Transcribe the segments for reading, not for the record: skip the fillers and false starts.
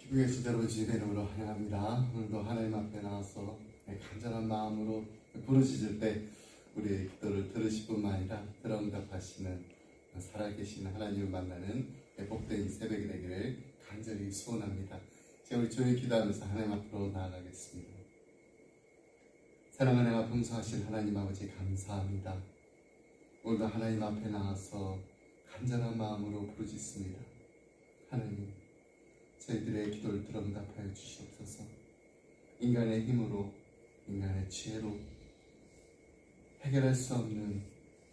기쁘게 주대로 주님의 이름으로 환영합니다. 오늘도 하나님 앞에 나와서 간절한 마음으로 부르짖을 때 우리의 기도를 들으실 뿐만 아니라 들어응답하시는 살아계신 하나님을 만나는 복된 이 새벽이 되기를 간절히 소원합니다. 제가 우리 조용히 기도하면서 하나님 앞으로 나아가겠습니다. 사랑하는 하나님, 풍성하신 하나님 아버지 감사합니다. 오늘도 하나님 앞에 나와서 간절한 마음으로 부르짖습니다. 하나님, 저희들의 기도를 들어응답하여 주시옵소서. 인간의 힘으로, 인간의 지혜로 해결할 수 없는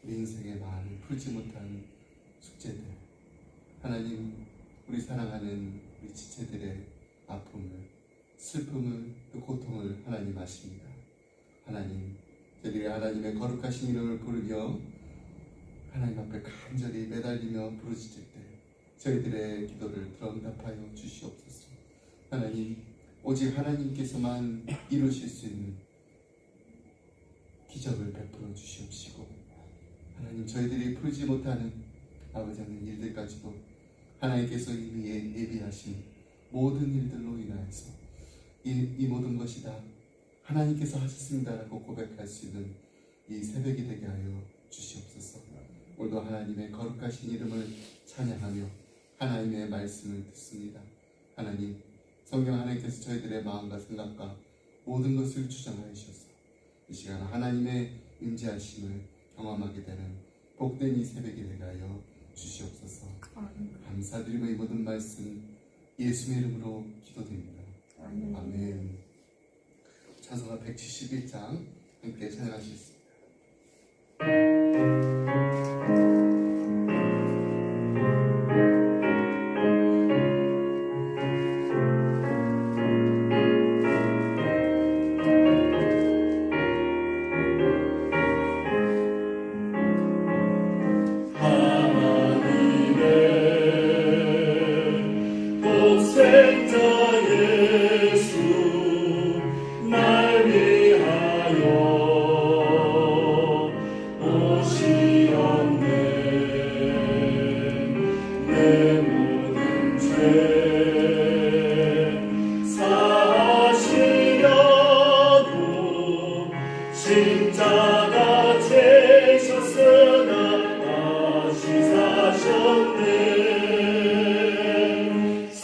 우리 인생의 많은 풀지 못한 숙제들, 하나님, 우리 사랑하는 우리 지체들의 아픔을, 슬픔을, 또 고통을 하나님 아십니다. 하나님, 저희들이 하나님의 거룩하신 이름을 부르며 하나님 앞에 간절히 매달리며 부르짖을 때 저희들의 기도를 들어응답하여 주시옵소서. 하나님, 오직 하나님께서만 이루실 수 있는 기적을 베풀어 주시옵시고, 하나님, 저희들이 풀지 못하는 아버지 하나님 일들까지도 하나님께서 이미 예비하신 모든 일들로 인하여서 이 모든 것이 다 하나님께서 하셨습니다라고 고백할 수 있는 이 새벽이 되게 하여 주시옵소서. 오늘도 하나님의 거룩하신 이름을 찬양하며 하나님의 말씀을 듣습니다. 하나님, 성경 하나님께서 저희들의 마음과 생각과 모든 것을 주장하셔서 이 시간 하나님의 임재하심을 경험하게 되는 복된 이 새벽이 되게 하여 주시옵소서. 감사드리며 이 모든 말씀 예수의 이름으로 기도드립니다. 아멘. 찬송가 171장 함께 찬양하시겠습니다.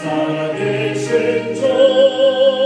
살아계신 주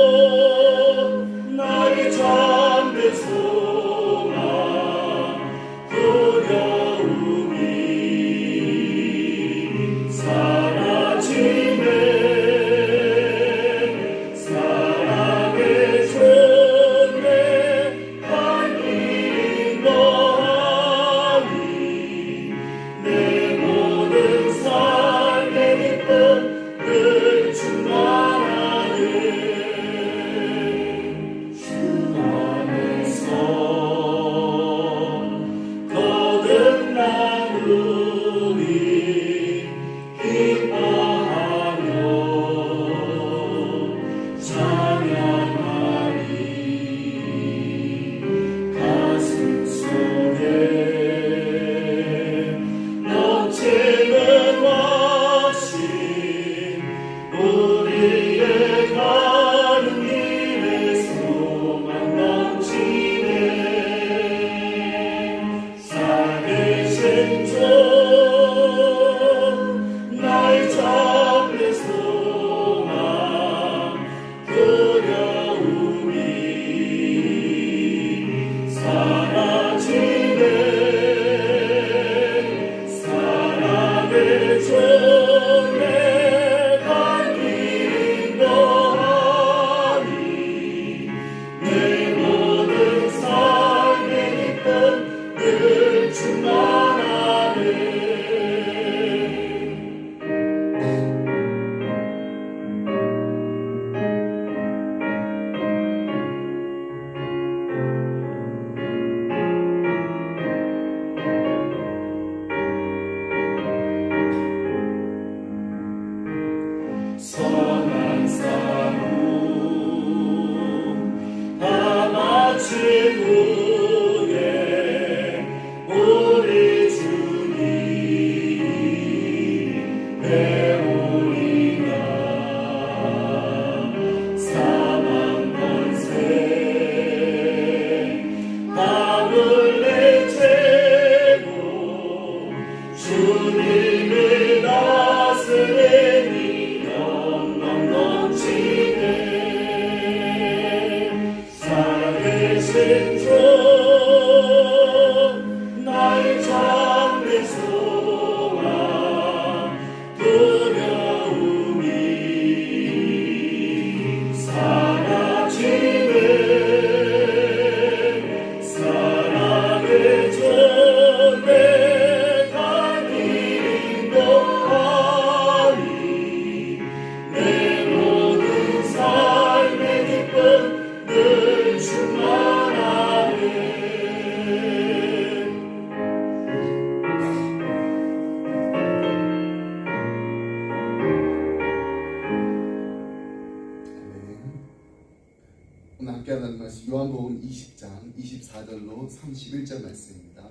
함께 하는 말씀 요한복음 20장 24절로 31절 말씀입니다.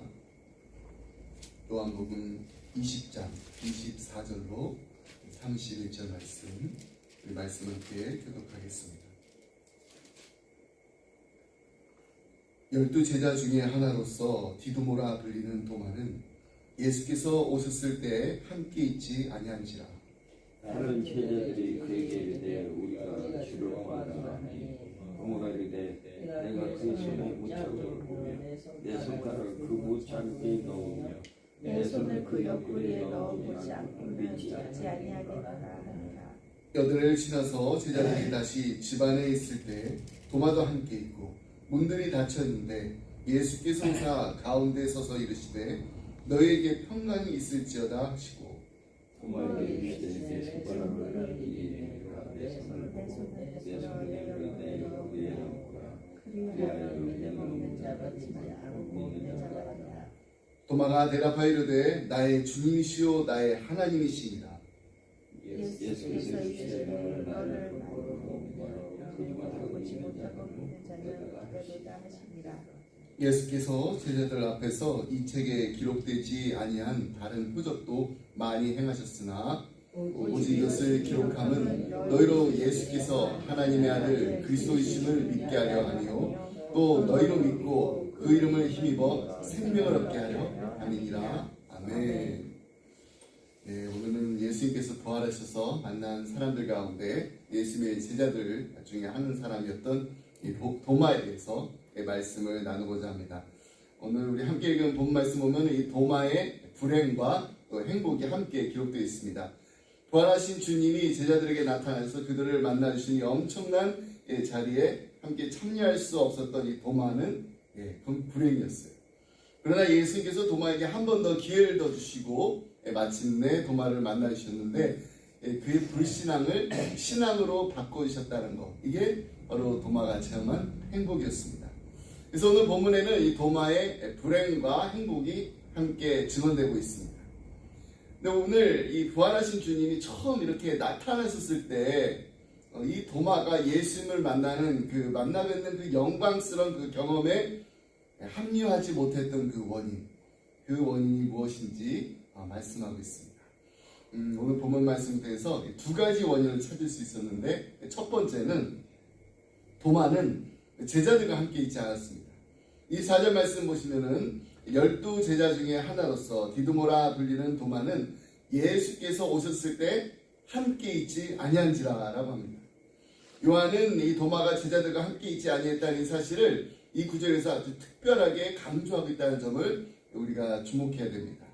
요한복음 20장 24절로 31절 말씀, 우리 말씀 함께 교독하겠습니다. 12 제자 중에 하나로서 디두모라 불리는 도마는 예수께서 오셨을 때 함께 있지 아니한지라. 다른 제자들이 그에게 이르되 우리가 주를 보았나니 도마가 이르되 내가 그 손에 못자국을 보며 내 손가락을 그 못자국에 넣으며 내 손을 그 옆구리에 넣어보지 않고는 믿지 아니하겠노라 하니라. 여드레를 지나서 제자들이 다시 집안에 있을 때 도마도 함께 있고 문들이 닫혔는데 예수께서 오사 가운데 서서 이르시되 너희에게 평강이 있을지어다 하시고 도마에게 이르시되 내 손가락을 이리내라 내 손을 보고 내 손에 내 옆구리에 넣으라 그리하여 믿는 없는 자가 믿지 않고 믿는 자가 아니라. 도마가 대답하여 이르되 나의 주님이시오 나의 하나님이시니라. 예수께서 이르시되 너를 보고 거짓말하고 보지 못하고 믿는 자는 그대로다 하시니라. 예수께서 제자들 앞에서 이 책에 기록되지 아니한 다른 표적도 많이 행하셨으나 오직 이것을 기록함은 너희로 예수께서 하나님의 아들 그리스도이심을 믿게 하려 하며 또 너희로 믿고 그 이름을 힘입어 생명을 얻게 하려 함이니라. 아멘. 네, 오늘은 예수님께서 부활하셔서 만난 사람들 가운데 예수님의 제자들 중에 한 사람이었던 이 도마에 대해서 말씀을 나누고자 합니다. 오늘 우리 함께 읽은 본 말씀 보면 이 도마의 불행과 또 행복이 함께 기록되어 있습니다. 부활하신 주님이 제자들에게 나타나서 그들을 만나주신 이 엄청난 자리에 함께 참여할 수 없었던 이 도마는 그건 불행이었어요. 그러나 예수님께서 도마에게 한 번 더 기회를 더 주시고 마침내 도마를 만나주셨는데 그의 불신앙을 신앙으로 바꿔주셨다는 것, 이게 바로 도마가 체험한 행복이었습니다. 그래서 오늘 본문에는 이 도마의 불행과 행복이 함께 증언되고 있습니다. 근데 오늘 이 부활하신 주님이 처음 이렇게 나타나셨을 때 이 도마가 예수님을 만나는 만나 뵙는 그 영광스러운 그 경험에 합류하지 못했던 그 원인이 무엇인지 말씀하고 있습니다. 오늘 본문 말씀에 대해서 두 가지 원인을 찾을 수 있었는데, 첫 번째는 도마는 제자들과 함께 있지 않았습니다. 이 4절 말씀 보시면은 12 제자 중에 하나로서 디두모라 불리는 도마는 예수께서 오셨을 때 함께 있지 아니한지라 라고 합니다. 요한은 이 도마가 제자들과 함께 있지 아니했다는 이 사실을 이 구절에서 아주 특별하게 강조하고 있다는 점을 우리가 주목해야 됩니다.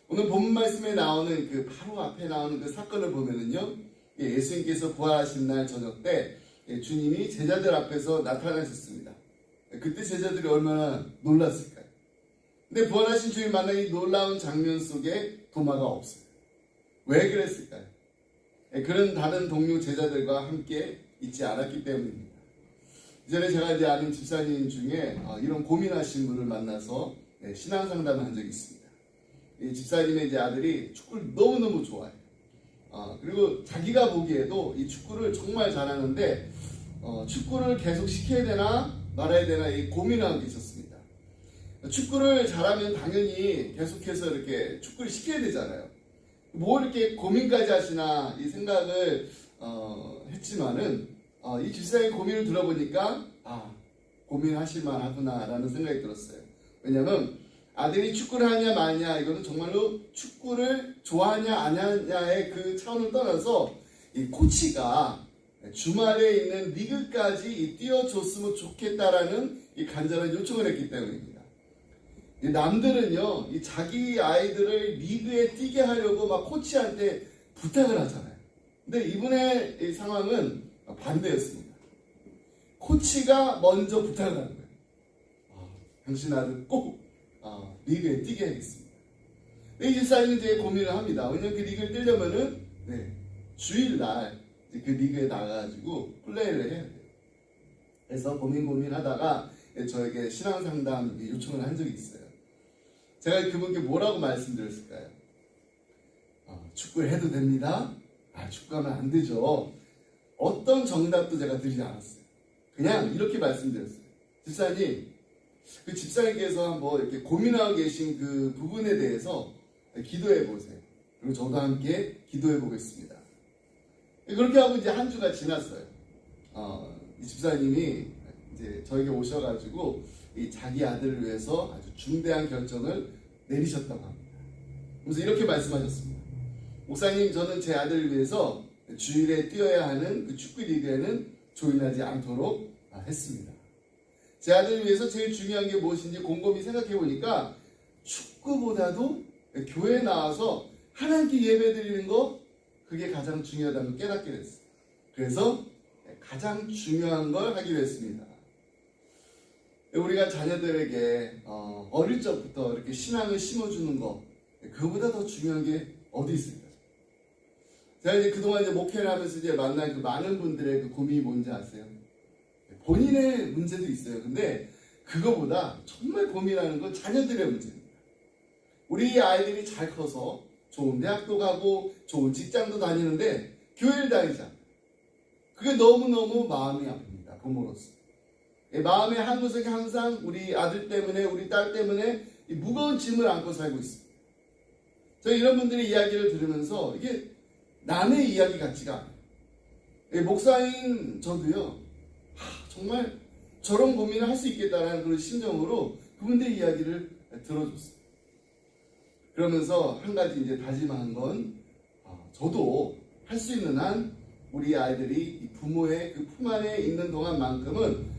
오늘 본문 말씀에 나오는 바로 앞에 나오는 그 사건을 보면은요, 예수님께서 부활하신 날 저녁 때 주님이 제자들 앞에서 나타나셨습니다. 그때 제자들이 얼마나 놀랐을까요? 근데 부활하신 주님 만난 이 놀라운 장면 속에 도마가 없어요. 왜 그랬을까요? 그런 다른 동료 제자들과 함께 있지 않았기 때문입니다. 이전에 제가 이제 아는 집사님 중에 이런 고민하신 분을 만나서 신앙 상담을 한 적이 있습니다. 이 집사님의 이제 아들이 축구를 너무너무 좋아해요. 그리고 자기가 보기에도 이 축구를 정말 잘하는데 축구를 계속 시켜야 되나 말아야 되나 이 고민하고 있었습니다. 축구를 잘하면 당연히 계속해서 이렇게 축구를 시켜야 되잖아요. 뭐 이렇게 고민까지 하시나 이 생각을 했지만은 이 집사님의 고민을 들어보니까 고민하실 만하구나 라는 생각이 들었어요. 왜냐면 아들이 축구를 하냐 마냐 이거는 정말로 축구를 좋아하냐 안 하냐의 그 차원을 떠나서 이 코치가 주말에 있는 리그까지 뛰어줬으면 좋겠다라는 이 간절한 요청을 했기 때문입니다. 남들은요, 이 자기 아이들을 리그에 뛰게 하려고 막 코치한테 부탁을 하잖아요. 근데 이분의 이 상황은 반대였습니다. 코치가 먼저 부탁을 하는 거예요. 당신 아들 꼭 리그에 뛰게 하겠습니다. 이 집사님은 이제 고민을 합니다. 왜냐면 그 리그를 뛰려면은 주일날 그 리그에 나가가지고 플레이를 해야 돼요. 그래서 고민하다가 저에게 신앙 상담 요청을 한 적이 있어요. 제가 그분께 뭐라고 말씀드렸을까요? 축구를 해도 됩니다. 축구하면 안 되죠. 어떤 정답도 제가 드리지 않았어요. 그냥 이렇게 말씀드렸어요. 집사님, 그 집사님께서 한번 이렇게 고민하고 계신 그 부분에 대해서 기도해 보세요. 그리고 저도 함께 기도해 보겠습니다. 그렇게 하고 이제 한 주가 지났어요. 이 집사님이 이제 저에게 오셔가지고 이 자기 아들을 위해서 아주 중대한 결정을 내리셨다고 합니다. 그래서 이렇게 말씀하셨습니다. 목사님, 저는 제 아들을 위해서 주일에 뛰어야 하는 그 축구 리그에는 조인하지 않도록 했습니다. 제 아들을 위해서 제일 중요한 게 무엇인지 곰곰이 생각해 보니까 축구보다도 교회에 나와서 하나님께 예배 드리는 거, 그게 가장 중요하다는 걸 깨닫게 됐어요. 그래서 가장 중요한 걸 하기로 했습니다. 우리가 자녀들에게 어릴 적부터 이렇게 신앙을 심어주는 거, 그거보다 더 중요한 게 어디 있을까요? 제가 이제 그동안 이제 목회를 하면서 이제 만난 그 많은 분들의 그 고민이 뭔지 아세요? 본인의 문제도 있어요. 근데 그거보다 정말 고민하는 건 자녀들의 문제입니다. 우리 아이들이 잘 커서 좋은 대학도 가고 좋은 직장도 다니는데 교회를 다니지 않아요. 그게 너무너무 마음이 아픕니다. 부모로서. 마음의 한 구석에 항상 우리 아들 때문에, 우리 딸 때문에 이 무거운 짐을 안고 살고 있습니다. 저는 이런 분들의 이야기를 들으면서 이게 남의 이야기 같지가 않아요. 목사인 저도요, 정말 저런 고민을 할 수 있겠다라는 그런 심정으로 그분들의 이야기를 들어줬어요. 그러면서 한 가지 이제 다짐한 건, 저도 할 수 있는 한 우리 아이들이 이 부모의 그 품 안에 있는 동안만큼은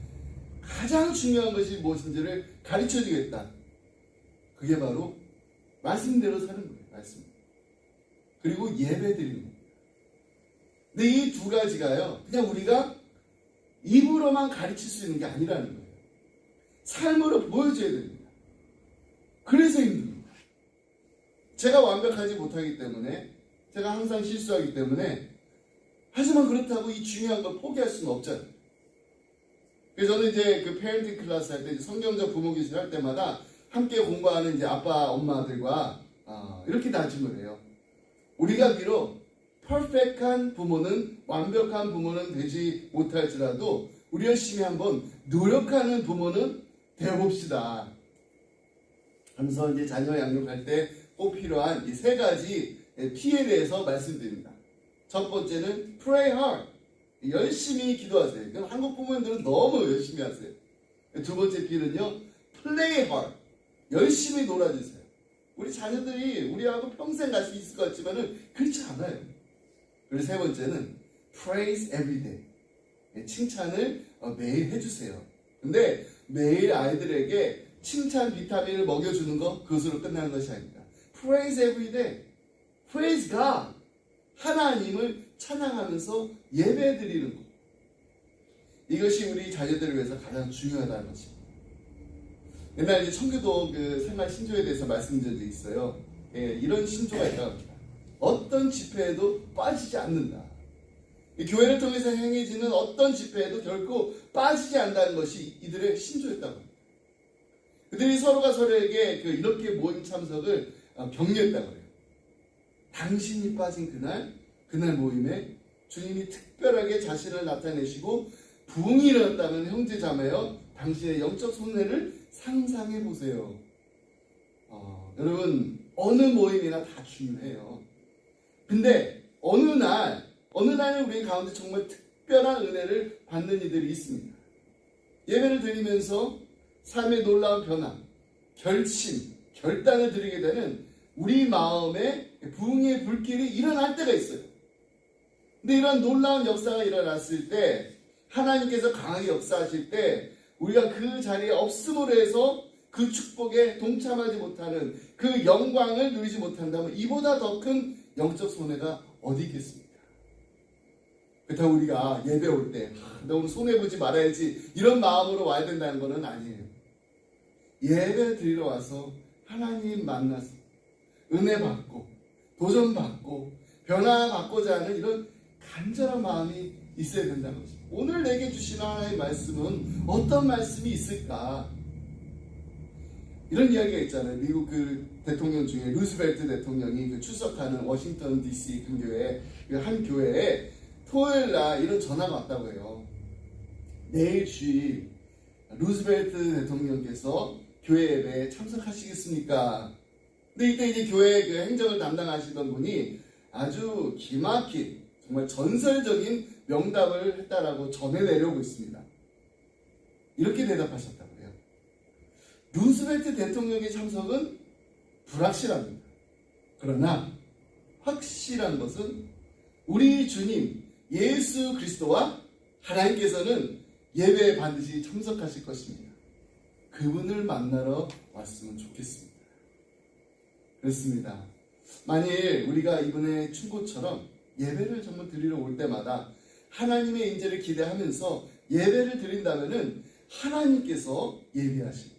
가장 중요한 것이 무엇인지를 가르쳐 주겠다. 그게 바로 말씀대로 사는 거예요. 말씀. 그리고 예배 드리는 거예요. 근데 이 두 가지가요, 그냥 우리가 입으로만 가르칠 수 있는 게 아니라는 거예요. 삶으로 보여줘야 됩니다. 그래서 힘듭니다. 제가 완벽하지 못하기 때문에, 제가 항상 실수하기 때문에, 하지만 그렇다고 이 중요한 걸 포기할 수는 없잖아요. 그래서 저는 이제 그 페런팅 클래스 할 때, 성경적 부모 교실 할 때마다 함께 공부하는 이제 아빠, 엄마들과 이렇게 다짐을 해요. 우리가 비록 퍼펙트한 부모는, 완벽한 부모는 되지 못할지라도 우리 열심히 한번 노력하는 부모는 되어봅시다. 하면서 이제 자녀 양육할 때 꼭 필요한 이 세 가지 P에 대해서 말씀드립니다. 첫 번째는 pray hard. 열심히 기도하세요. 이건 한국 부모님들은 너무 열심히 하세요. 두 번째 P는요, play hard. 열심히 놀아주세요. 우리 자녀들이 우리하고 평생 갈 수 있을 것 같지만은 그렇지 않아요. 그리고 세 번째는 praise every day. 칭찬을 매일 해주세요. 근데 매일 아이들에게 칭찬 비타민을 먹여주는 거, 그것으로 끝나는 것이 아닙니다. praise every day. praise God. 하나님을 찬양하면서 예배 드리는 것. 이것이 우리 자녀들을 위해서 가장 중요하다는 것입니다. 옛날 이제 청교도 그 생활 신조에 대해서 말씀드린 적이 있어요. 이런 신조가 있다고 합니다. 어떤 집회에도 빠지지 않는다. 이 교회를 통해서 행해지는 어떤 집회에도 결코 빠지지 않는다는 것이 이들의 신조였다고 합니다. 그들이 서로가 서로에게 이렇게 모임 참석을 격려했다고 해요. 당신이 빠진 그날 모임에 주님이 특별하게 자신을 나타내시고 부흥이 일어났다면 형제 자매여, 당신의 영적 손해를 상상해 보세요. 여러분, 어느 모임이나 다 중요해요. 근데 어느 날은 우리 가운데 정말 특별한 은혜를 받는 이들이 있습니다. 예배를 드리면서 삶의 놀라운 변화, 결심, 결단을 드리게 되는 우리 마음에 부흥의 불길이 일어날 때가 있어요. 근데 이런 놀라운 역사가 일어났을 때, 하나님께서 강하게 역사하실 때, 우리가 그 자리에 없음으로 해서 그 축복에 동참하지 못하는, 그 영광을 누리지 못한다면 이보다 더 큰 영적 손해가 어디 있겠습니까? 그렇다고 우리가 예배 올 때 너무 손해보지 말아야지 이런 마음으로 와야 된다는 것은 아니에요. 예배 드리러 와서 하나님 만나서 은혜 받고 도전 받고 변화 받고자 하는 이런 간절한 마음이 있어야 된다는 거죠. 오늘 내게 주시는 하나님의 말씀은 어떤 말씀이 있을까? 이런 이야기가 있잖아요. 미국 그 대통령 중에 루스벨트 대통령이 그 출석하는 워싱턴 DC 근교에 한 교회에 토요일 날 이런 전화가 왔다고 해요. 내일 주일 루즈벨트 대통령께서 교회 예배에 참석하시겠습니까? 근데 이때 이제 교회 그 행정을 담당하시던 분이 아주 기막힌 정말 전설적인 명답을 했다라고 전해 내려오고 있습니다. 이렇게 대답하셨다고 해요. 루즈벨트 대통령의 참석은 불확실합니다. 그러나 확실한 것은 우리 주님 예수 그리스도와 하나님께서는 예배에 반드시 참석하실 것입니다. 그분을 만나러 왔으면 좋겠습니다. 그렇습니다. 만일 우리가 이번에 충고처럼 예배를 정말 드리러 올 때마다 하나님의 인재를 기대하면서 예배를 드린다면은 하나님께서 예비하신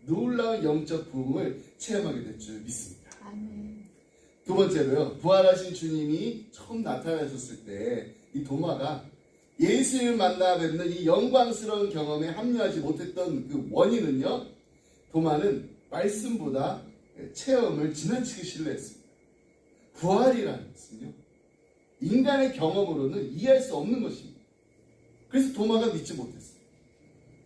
놀라운 영적 부흥을 체험하게 될 줄 믿습니다. 아멘. 두 번째로요, 부활하신 주님이 처음 나타나셨을 때 이 도마가 예수를 만나 뵙는 이 영광스러운 경험에 합류하지 못했던 그 원인은요, 도마는 말씀보다 체험을 지나치게 신뢰했습니다. 부활이라는 것은요, 인간의 경험으로는 이해할 수 없는 것입니다. 그래서 도마가 믿지 못했어요.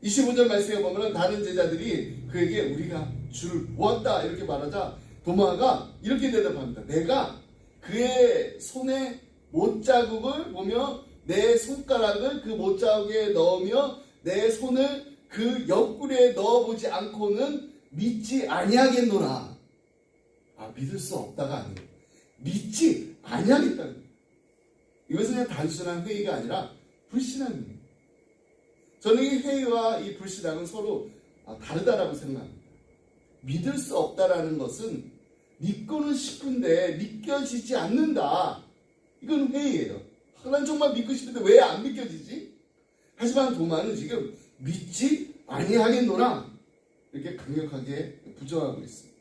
25절 말씀에 보면 다른 제자들이 그에게 우리가 주를 보았다 이렇게 말하자 도마가 이렇게 대답합니다. 내가 그의 손에 못자국을 보며 내 손가락을 그 못자국에 넣으며 내 손을 그 옆구리에 넣어보지 않고는 믿지 아니하겠노라. 믿을 수 없다가 아니에요. 믿지 아니하겠다는 거예요. 이것은 그냥 단순한 회의가 아니라 불신앙이에요. 저는 이 회의와 이 불신앙은 서로 다르다라고 생각합니다. 믿을 수 없다라는 것은 믿고는 싶은데 믿겨지지 않는다. 이건 회의예요. 난 정말 믿고 싶은데 왜 안 믿겨지지? 하지만 도마는 지금 믿지 아니하겠노라 이렇게 강력하게 부정하고 있습니다.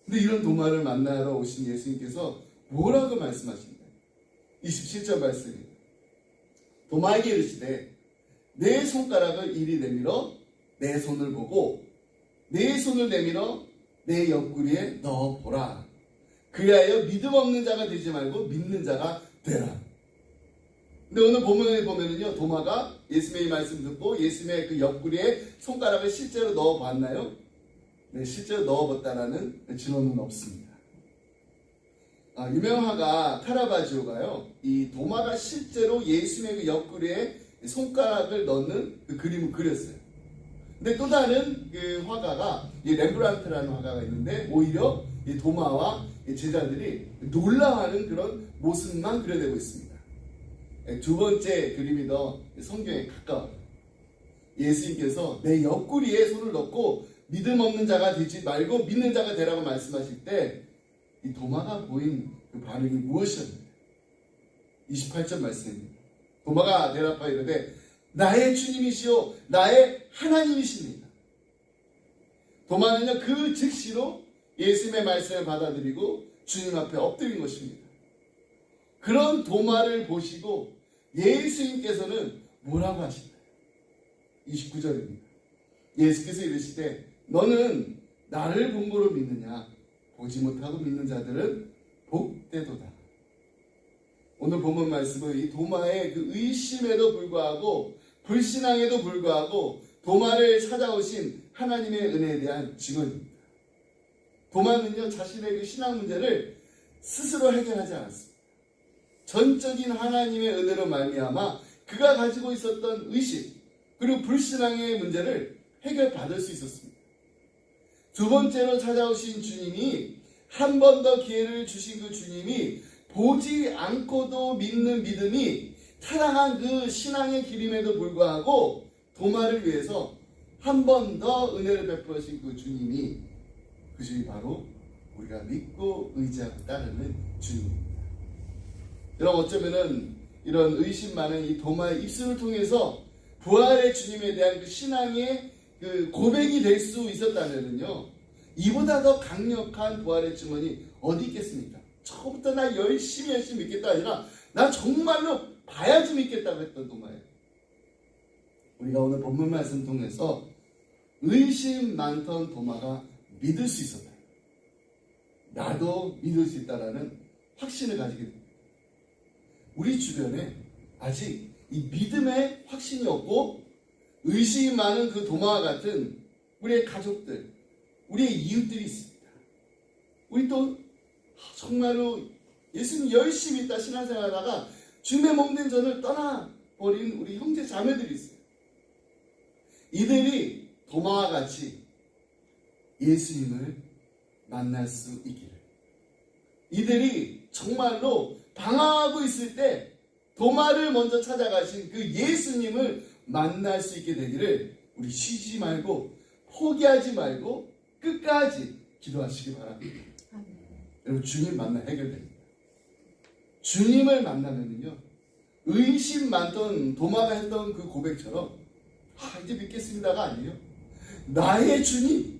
근데 이런 도마를 만나러 오신 예수님께서 뭐라고 말씀하십니까? 27절 말씀입니다. 도마에게 이르시되 내 손가락을 이리 내밀어 내 손을 보고 내 손을 내밀어 내 옆구리에 넣어보라. 그리하여 믿음 없는 자가 되지 말고 믿는 자가 되라. 근데 오늘 본문에 보면은요, 도마가 예수님의 말씀 듣고 예수님의 그 옆구리에 손가락을 실제로 넣어봤나요? 네, 실제로 넣어봤다라는 증언은 없습니다. 유명한 화가 카라바지오가요, 이 도마가 실제로 예수님의 그 옆구리에 손가락을 넣는 그 그림을 그렸어요. 근데 또 다른 그 화가가 이 렘브란트라는 화가가 있는데 오히려 이 도마와 이 제자들이 놀라워하는 그런 모습만 그려내고 있습니다. 두 번째 그림이 더 성경에 가까워요. 예수님께서 내 옆구리에 손을 넣고 믿음 없는 자가 되지 말고 믿는 자가 되라고 말씀하실 때 이 도마가 보인 그 반응이 무엇이었나요? 28절 말씀입니다. 도마가 대답하여 이르되 나의 주님이시오 나의 하나님이십니다. 도마는요 그 즉시로 예수님의 말씀을 받아들이고 주님 앞에 엎드린 것입니다. 그런 도마를 보시고 예수님께서는 뭐라고 하시나요? 29절입니다. 예수께서 이르시되 너는 나를 본고로 믿느냐? 보지 못하고 믿는 자들은 복되도다. 오늘 본문 말씀은 이 도마의 그 의심에도 불구하고 불신앙에도 불구하고 도마를 찾아오신 하나님의 은혜에 대한 증언입니다. 도마는요 자신의 그 신앙 문제를 스스로 해결하지 않았습니다. 전적인 하나님의 은혜로 말미암아 그가 가지고 있었던 의심 그리고 불신앙의 문제를 해결받을 수 있었습니다. 두 번째로 찾아오신 주님이 한 번 더 기회를 주신 그 주님이 보지 않고도 믿는 믿음이 타당한 그 신앙의 길임에도 불구하고 도마를 위해서 한 번 더 은혜를 베푸신 그 주님이 그 주님이 바로 우리가 믿고 의지하고 따르는 주님입니다. 여러분 어쩌면은 이런 의심 많은 이 도마의 입술을 통해서 부활의 주님에 대한 그 신앙의 그 고백이 될 수 있었다면은요 이보다 더 강력한 부활의 증언이 어디 있겠습니까? 처음부터 나 열심히 믿겠다 아니라 나 정말로 봐야지 믿겠다고 했던 도마예요. 우리가 오늘 본문 말씀 통해서 의심 많던 도마가 믿을 수 있었다. 나도 믿을 수 있다라는 확신을 가지게 됩니다. 우리 주변에 아직 이 믿음의 확신이 없고 의심이 많은 그 도마와 같은 우리의 가족들, 우리의 이웃들이 있습니다. 우리 또 정말로 예수님 열심히 있다 신앙생활하다가 주님의 몸된 전을 떠나버린 우리 형제 자매들이 있어요. 이들이 도마와 같이 예수님을 만날 수 있기를, 이들이 정말로 방황하고 있을 때 도마를 먼저 찾아가신 그 예수님을 만날 수 있게 되기를 우리 쉬지 말고 포기하지 말고 끝까지 기도하시기 바랍니다. 여러분, 주님 만나 해결됩니다. 주님을 만나면요, 의심 많던 도마가 했던 그 고백처럼 이제 믿겠습니다가 아니에요. 나의 주님,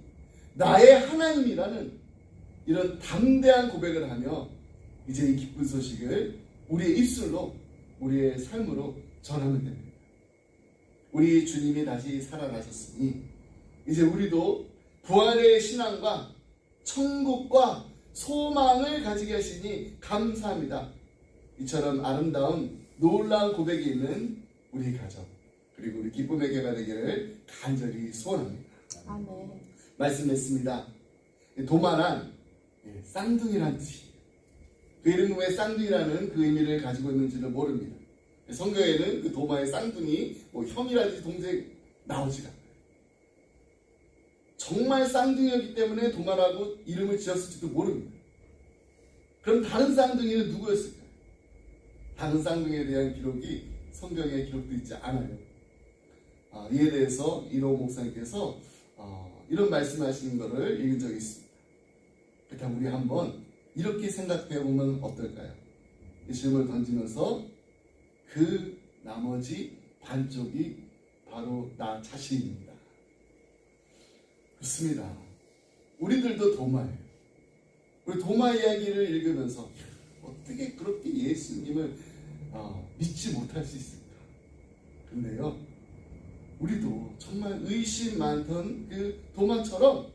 나의 하나님이라는 이런 담대한 고백을 하며 이제 이 기쁜 소식을 우리의 입술로, 우리의 삶으로 전하면 됩니다. 우리 주님이 다시 살아나셨으니 이제 우리도 부활의 신앙과 천국과 소망을 가지게 하시니 감사합니다. 이처럼 아름다운 놀라운 고백이 있는 우리 가정, 그리고 우리 기쁨의 교회가 되기를 간절히 소원합니다. 아멘. 말씀했습니다. 도마란 쌍둥이란 뜻이에요. 그 이름은 왜 쌍둥이라는 그 의미를 가지고 있는지를 모릅니다. 성경에는 그 도마의 쌍둥이, 형이라든지 동생 나오지가 않아요. 정말 쌍둥이였기 때문에 도마라고 이름을 지었을지도 모릅니다. 그럼 다른 쌍둥이는 누구였을까요? 다른 쌍둥이에 대한 기록이 성경에 기록되어 있지 않아요. 이에 대해서 이로 목사님께서 이런 말씀하시는 것을 읽은 적이 있습니다. 그렇다면 우리 한번 이렇게 생각해 보면 어떨까요? 이 질문을 던지면서 그 나머지 반쪽이 바로 나 자신입니다. 그렇습니다. 우리들도 도마예요. 우리 도마 이야기를 읽으면서 어떻게 그렇게 예수님을 믿지 못할 수 있을까? 근데요, 우리도 정말 의심 많던 그 도마처럼,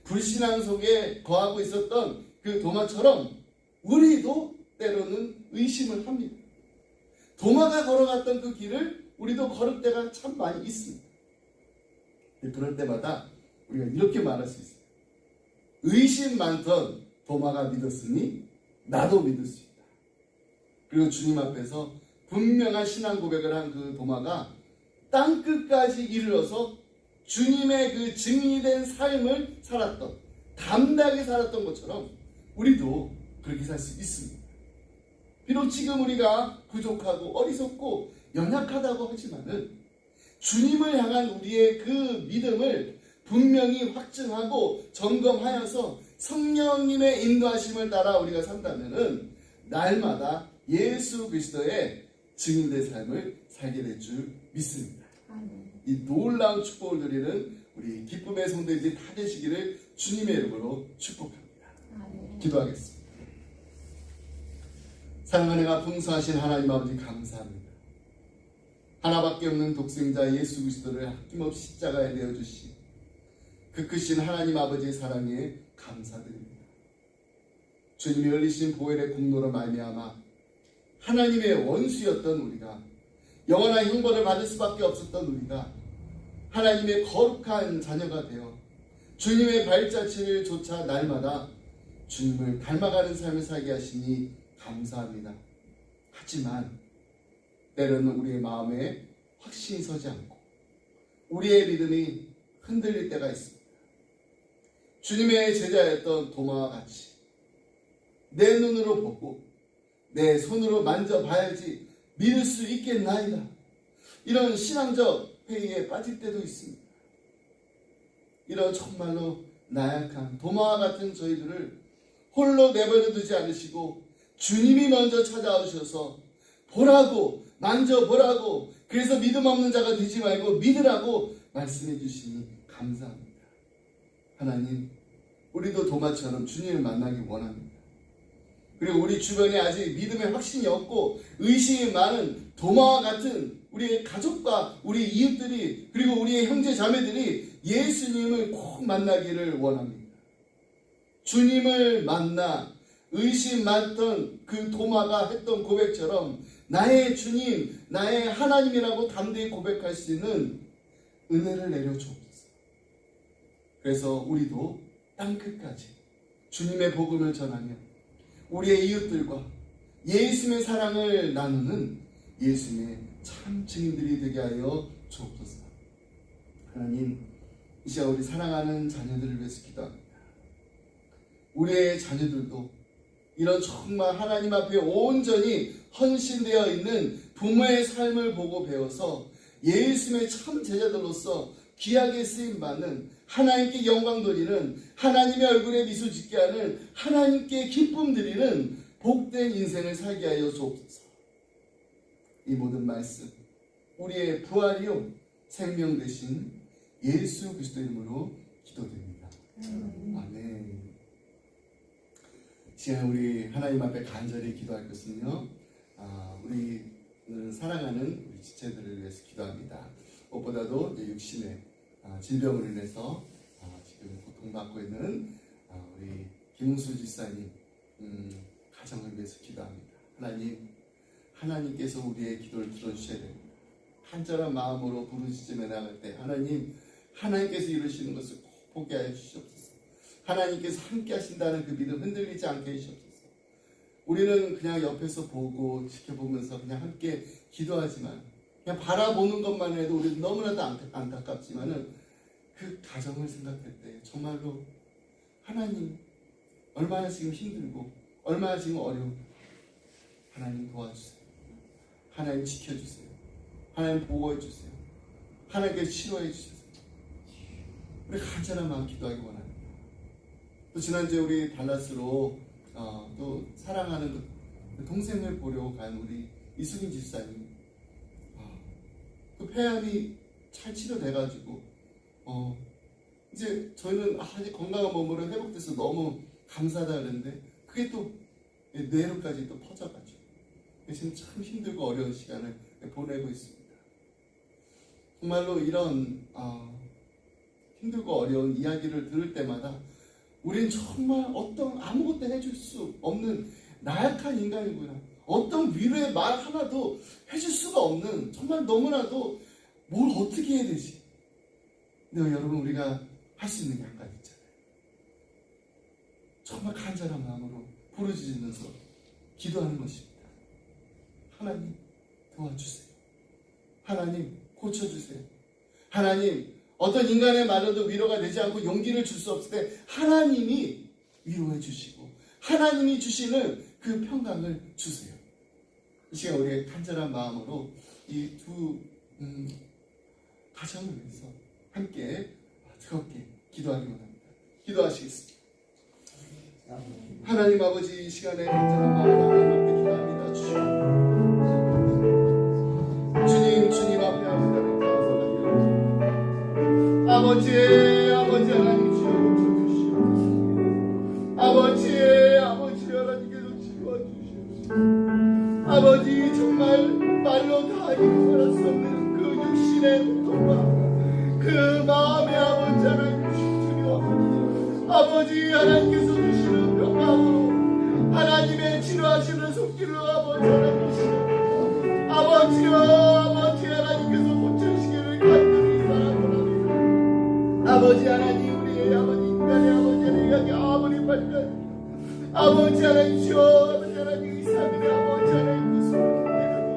불신앙 속에 거하고 있었던 그 도마처럼 우리도 때로는 의심을 합니다. 도마가 걸어갔던 그 길을 우리도 걸을 때가 참 많이 있습니다. 그럴 때마다 우리가 이렇게 말할 수 있어요. 의심 많던 도마가 믿었으니 나도 믿을 수 있다. 그리고 주님 앞에서 분명한 신앙 고백을 한 그 도마가 땅끝까지 이르러서 주님의 그 증인이 된 삶을 살았던, 담대하게 살았던 것처럼 우리도 그렇게 살 수 있습니다. 비록 지금 우리가 부족하고 어리석고 연약하다고 하지만은 주님을 향한 우리의 그 믿음을 분명히 확증하고 점검하여서 성령님의 인도하심을 따라 우리가 산다면은 날마다 예수 그리스도의 증인된 삶을 살게 될 줄 믿습니다. 이 놀라운 축복을 누리는 우리 기쁨의 성도들이 다 되시기를 주님의 이름으로 축복합니다. 기도하겠습니다. 사랑하는 은혜가 풍성하신 하나님 아버지 감사합니다. 하나밖에 없는 독생자 예수 그리스도를 아낌없이 십자가에 내어주신 그 크신 하나님 아버지의 사랑에 감사드립니다. 주님이 흘리신 보혈의 공로로 말미암아 하나님의 원수였던 우리가, 영원한 형벌을 받을 수밖에 없었던 우리가 하나님의 거룩한 자녀가 되어 주님의 발자취를 쫓아 날마다 주님을 닮아가는 삶을 살게 하시니 감사합니다. 하지만 때로는 우리의 마음에 확신이 서지 않고 우리의 믿음이 흔들릴 때가 있습니다. 주님의 제자였던 도마와 같이 내 눈으로 보고 내 손으로 만져봐야지 믿을 수 있겠나이다, 이런 신앙적 회의에 빠질 때도 있습니다. 이런 정말로 나약한 도마와 같은 저희들을 홀로 내버려 두지 않으시고 주님이 먼저 찾아오셔서 보라고, 만져보라고, 그래서 믿음 없는 자가 되지 말고 믿으라고 말씀해 주시니 감사합니다. 하나님, 우리도 도마처럼 주님을 만나기 원합니다. 그리고 우리 주변에 아직 믿음의 확신이 없고 의심이 많은 도마와 같은 우리의 가족과 우리 이웃들이, 그리고 우리의 형제 자매들이 예수님을 꼭 만나기를 원합니다. 주님을 만나 의심 많던 그 도마가 했던 고백처럼 나의 주님, 나의 하나님이라고 담대히 고백할 수 있는 은혜를 내려주옵소서. 그래서 우리도 땅끝까지 주님의 복음을 전하며 우리의 이웃들과 예수님의 사랑을 나누는 예수님의 참 증인들이 되게 하여 주옵소서. 하나님, 이 시간 우리 사랑하는 자녀들을 위해서 기도합니다. 우리의 자녀들도 이런 정말 하나님 앞에 온전히 헌신되어 있는 부모의 삶을 보고 배워서 예수님의 참 제자들로서 귀하게 쓰임받는, 하나님께 영광 돌리는, 하나님의 얼굴에 미소 짓게 하는, 하나님께 기쁨 드리는 복된 인생을 살게 하여 주옵소서. 이 모든 말씀 우리의 부활이요 생명 되신 예수 그리스도 이름으로 기도드립니다. 아멘. 시간 우리 하나님 앞에 간절히 기도할 것은요, 우리는 사랑하는 우리 지체들을 위해서 기도합니다. 무엇보다도 육신의 질병으로 인해서 지금 고통받고 있는 우리 김웅수 집사님 가정을 위해서 기도합니다. 하나님께서 우리의 기도를 들어주셔야 됩니다. 간절한 마음으로 부르짖으며 나갈 때 하나님께서 이루시는 것을 꼭 보게 하여 주시옵소서. 하나님께서 함께 하신다는 그 믿음 흔들리지 않게 해주옵소서. 우리는 그냥 옆에서 보고 지켜보면서 그냥 함께 기도하지만, 그냥 바라보는 것만 해도 우리는 너무나도 안타깝지만은 그 가정을 생각할 때 정말로 하나님 얼마나 지금 힘들고 얼마나 지금 어려운가, 하나님 도와주세요. 하나님 지켜주세요. 하나님 보호해주세요. 하나님께서 치료해 주셔서 우리 간절한 마음 기도하기 원합니다. 또 지난주에 우리 달라스로 또 사랑하는 그 동생을 보려고 간 우리 이수긴 집사님, 그 폐암이 잘 치료돼가지고 이제 저희는 이제 건강한 몸으로 회복돼서 너무 감사하다 그랬는데 그게 또 뇌로까지 또 퍼져가지고 지금 참 힘들고 어려운 시간을 보내고 있습니다. 정말로 이런 힘들고 어려운 이야기를 들을 때마다 우린 정말 아무것도 해줄 수 없는 나약한 인간이구나, 어떤 위로의 말 하나도 해줄 수가 없는, 정말 너무나도 뭘 어떻게 해야 되지. 근데 여러분, 우리가 할 수 있는 게 한 가지 있잖아요. 정말 간절한 마음으로 부르짖으면서 기도하는 것입니다. 하나님 도와주세요. 하나님 고쳐주세요. 하나님, 어떤 인간의 말로도 위로가 되지 않고 용기를 줄 수 없을 때 하나님이 위로해 주시고 하나님이 주시는 그 평강을 주세요. 이 시간 우리의 간절한 마음으로 이 두 가정을 위해서 함께 뜨겁게 기도하기 원합니다. 기도하시겠습니다. 하나님 아버지, 이 시간에 간절한 마음으로 하나님 앞에 기도합니다. 주님 앞에 감사합니다. 아버지 하나님 주여 고쳐주시옵소서. 아버지 하나님께서 치료해주시옵소서. 아버지, 정말 말로 다 이루어갈 수 없는 그 육신의 고통과 그 마음의 아버지 하나님 주여, 아버지 하나님께서 주시는 평강으로 하나님의 치료하시는 손길로 아버지 하나님 주시옵소서. 아버지 하나님께서 고쳐주시기를 간절히 바라옵나이다. 아버지 하나님, 우리의 아버지 인간의 아버지 하나님 여기 아무리 발견 아버지 하나님 주여, 아버지 하나님 이사님의 아버지 하나님 그 소리를 내려도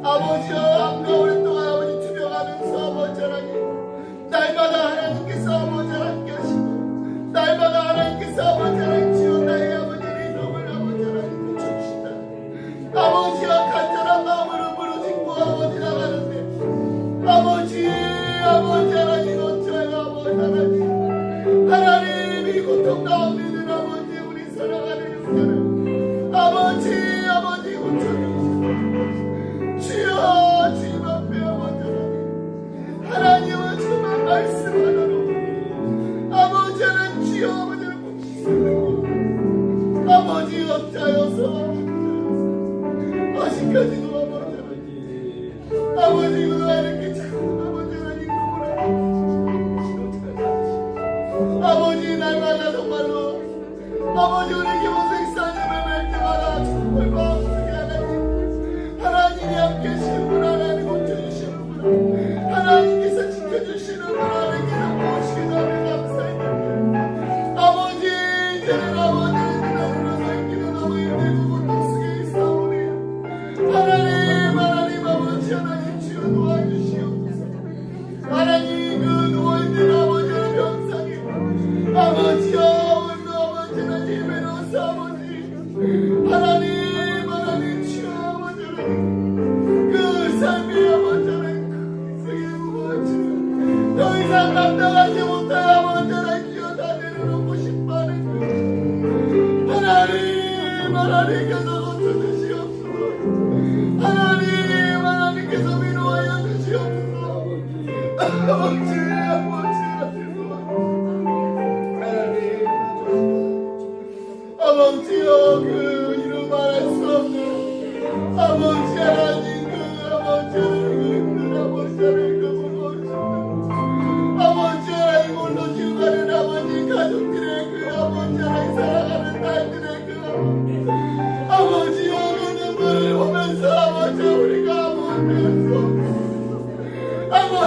아버지 암과 오랫동안 아버지 투병하면서 아버지 하나님 날마다 하나님께서 아버지 하나님께 하시고 날마다 하나님께서 아버지 하나님 주여 나의 아버지의 이름을 아버지 하나님 고쳐주신다. 아버지와 간절한 마음으로 부르짖고 아버지 나가는데 아버지 하나님 어쩌요. 아버지 하나님이 고통 가운데 있는 아버지 우리 사랑하는 형제를 아버지 고쳐주시옵소서. 주여, 주님 앞에 아버지 하나님은 정말 말씀 하나로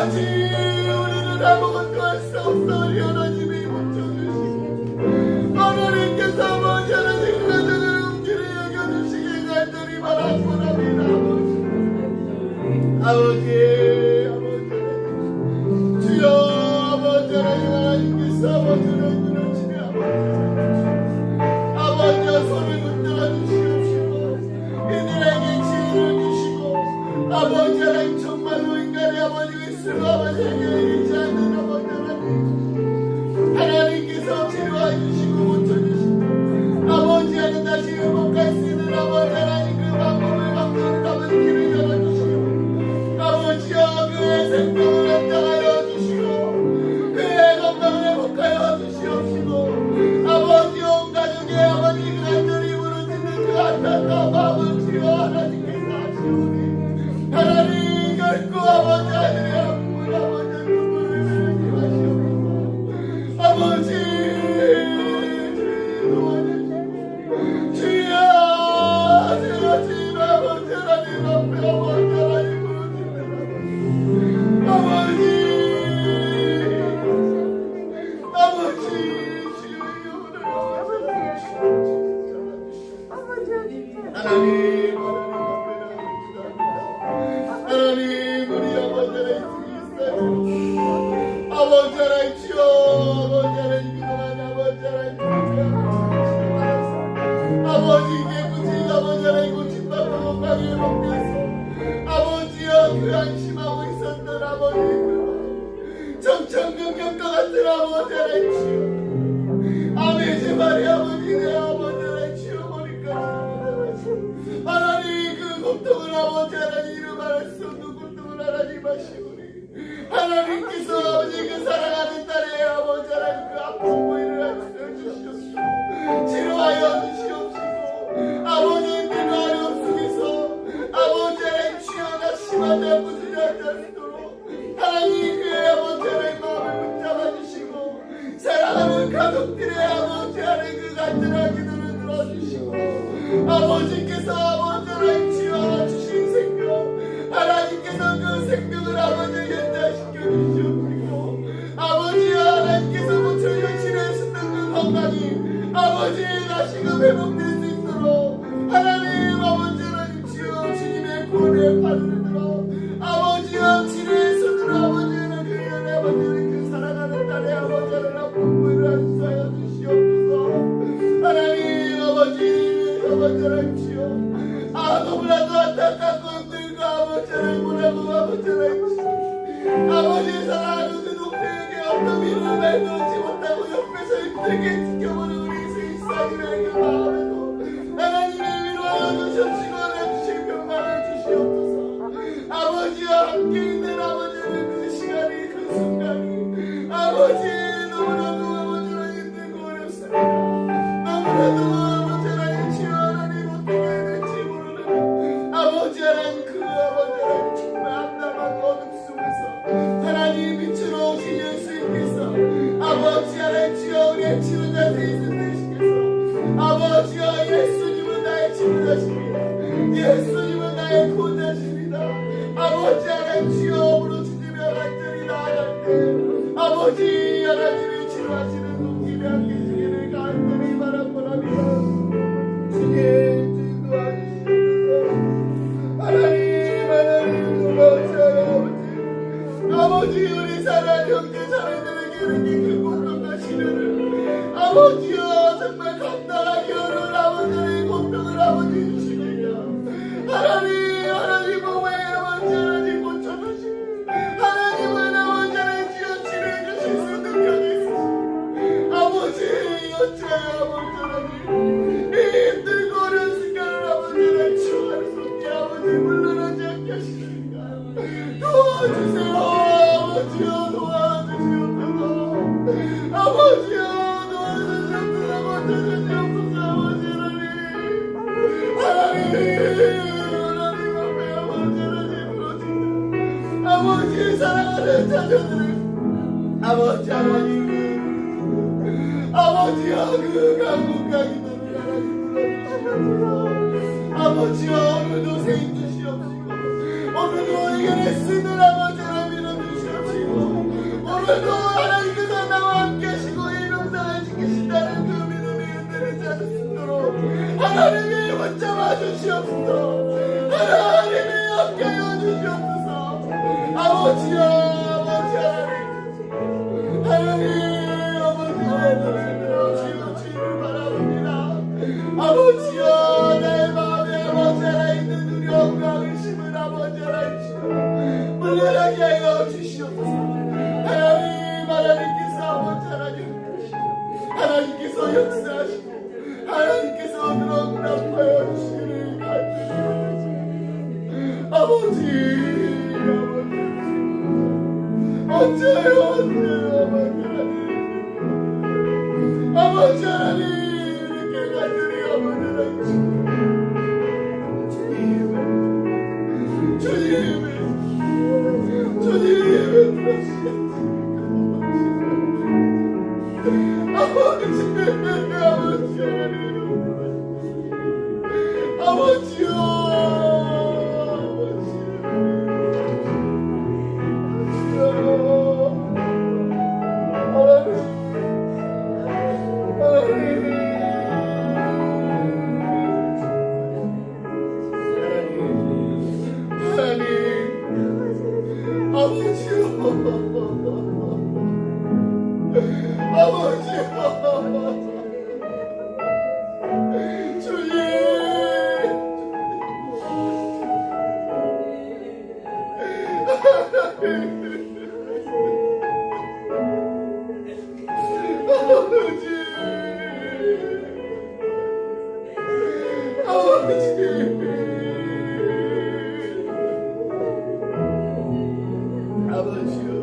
아버지 우리는 아무것도 할 수 없사오니 하나님이 고쳐주시고 하나님께서 아버지 하나님 가정을 움직이게 여겨주시길 간절히 바라옵나이다. 아버지 주여 아버지 하나님께서 아버지를 그러시니 아버지와 손을 붙들어 주시옵시고 이들에게 지혜를 주시고 아버지 하나님 정말로 인간의 아버지가 있으며 아버지에게 이르지 않는 아버지 하나님께서 치료해 주시고 고쳐주시고 아버지 하나님 다시 회복할 수 있는 아버지 하나님 그 방법을 방법을 담은 길을 열어주시고 아버지여 그의 생명을 연장하여 주시고 그의 건강을 회복하여 주시옵시고 아버지 온 가족의 아버지 간절히 부르짖는 그 안타까운 마음을 주여 하나님께서 하시오니 하나님 결코 아버지 아들의 아픔을 아버지 눈물을 흘리지 마시옵소서. 아버지 도와주시고 주여 주여 아버지 하나님 앞에 아버지 하나님 부르짖는 아버지 아버지 주여 하나님 하나님 우리 아버지 하나님 있어요. 아버지 하나님 주여 아버지 하나님 그동안 아버지 하나님 아버지 깨끗이 아버지 하나님 고침받고 건강히 회복돼서 아버지여 그 안심하고 있었던 아버지 그 정천금격과 같은 아버지 하나님 주여 아멘 제발이 아버지 내 아버지 하나님 주여 머리까지 하나님 그 고통을 아버지 하나님 이루 말할 수 없는 고통을 하나님 하시오니 하나님께서 아버지 그 사랑하는 딸의 아버지 하나님 그 아픈 부위를 주시옵시고 치료하여 주시옵시고 아버지 힘든 어려움 속에서 아버지 하나님 주여 낙심하지 않고 두려워하지 않도록 하나님 그의 아버지 하나님 마음을 붙잡아 주시고 사랑하는 가족들의 아버지 하나님 그 간절한 기도를 들어주시고 아버지께서 아버지 하나님 주여 주신 생명 하나님께서 그 생명을 아버지에게 연장시켜 주시옵시고 아버지 하나님께서 고쳐져 치료하셨던 그 건강이 아버지 다시금 회복될 수 있도록 하나님 아버지 하나님 주여 주님의 구원의 팔을 들어 아버지여 치료의 손으로 아버지 하나님 그 아버지는 그 사랑하는 딸의 아버지 하나님 아픈 부위를 안수하여 주시옵소서. 하나님 아버지 하나님 주여 너무나도 안타깝고 힘들고 아버지 하나님 뭐라고 아버지 하나님 주여 아버지 사랑하는 그 동생에게 어떤 위로를 내놓지 못하고 옆에서 힘들게 지켜보는 우리 세이사이의 그 마음에도 하나님의 위로하여 주시옵시고 내주실 평강을 주시옵소서. 아버지와 함께 있는 아버지는 그 시간이 그 순간이 아버지 너무나도 아버지 하나님 힘들고 어렵습니다. 너무나도 아버지 하나님 주여 하나님 어떻게 해야 될지 모르는 아버지 하나님 그 아버지 하나님 정말 암담하고 어둠 속에서 하나님 빛으로 오신 예수님께서 아버지 하나님 주여 우리의 치료자 되시는 되시께서 아버지여 예수님은 나의 치료자십니다. 예수님은 나의 구원자십니다. 아버지 하나님 주여 부르짖으며 간절히 나아갈 때 아버지 하나님이 치료하시는 손길에 함께 주기를 간절히 바라보랍니다. 주님 도와주시옵소서. 하나님 고마우셔요. 아버지 우리 사랑하는 형제 자매들에게 이렇게 큰 고통과 시련을 아버지여 정말 감당하기 어려운 아버지의 고통을 아버지 주시느냐 하나님 몸에 아버지 하나님 고쳐주시고 하나님은 아버지 하나님 주여 치료해주실 수 능력이 있으시고 아버지 어찌하여 아버지 하나님 이 힘들고 어려운 순간을 아버지 하나님 치유하는 손길 아버지 물러나지 않게 하시느냐 도와주세요. 아버지여 도와주시옵소서. 아버지여 도와주시옵소서. 고쳐주시옵소서. 아버지 하나님 앞에 아버지 하나님 부르짖는 아버지 사랑하는 자녀들을 아버지 하나님 아버지여 그 강국과 기도를 하나님 들어주시옵소서. 아버지여 오늘도 세임 주시옵시고 오늘도 의견을 쓰는 아버지 하나님 믿어주시옵소서. 오늘도 하나님께서 나와 함께 하시고 이 명상을 지키신다는 그 믿음이 흔들리지 않을 수 있도록 하나님이 붙잡아 주시옵소서. 하나님이 함께하여 주시옵소서. 아버지여, 아버지 하나님, 아버지 하나님으로 주님을 바라봅니다. 아버지여, 내 마음에 아버지 하나 있는 두려움과 의심을 아버지 하나 주시고 물러나게 하여 주시옵소서. 하나님, 하나님께서 아버지 하나님 하나님께서 역사하시고 하나님께서 오늘 응답하여 주시기를 간절히 아버지 어째요 아버지 하나님 이렇게 간절히 아버지 하나님 주님을 아버지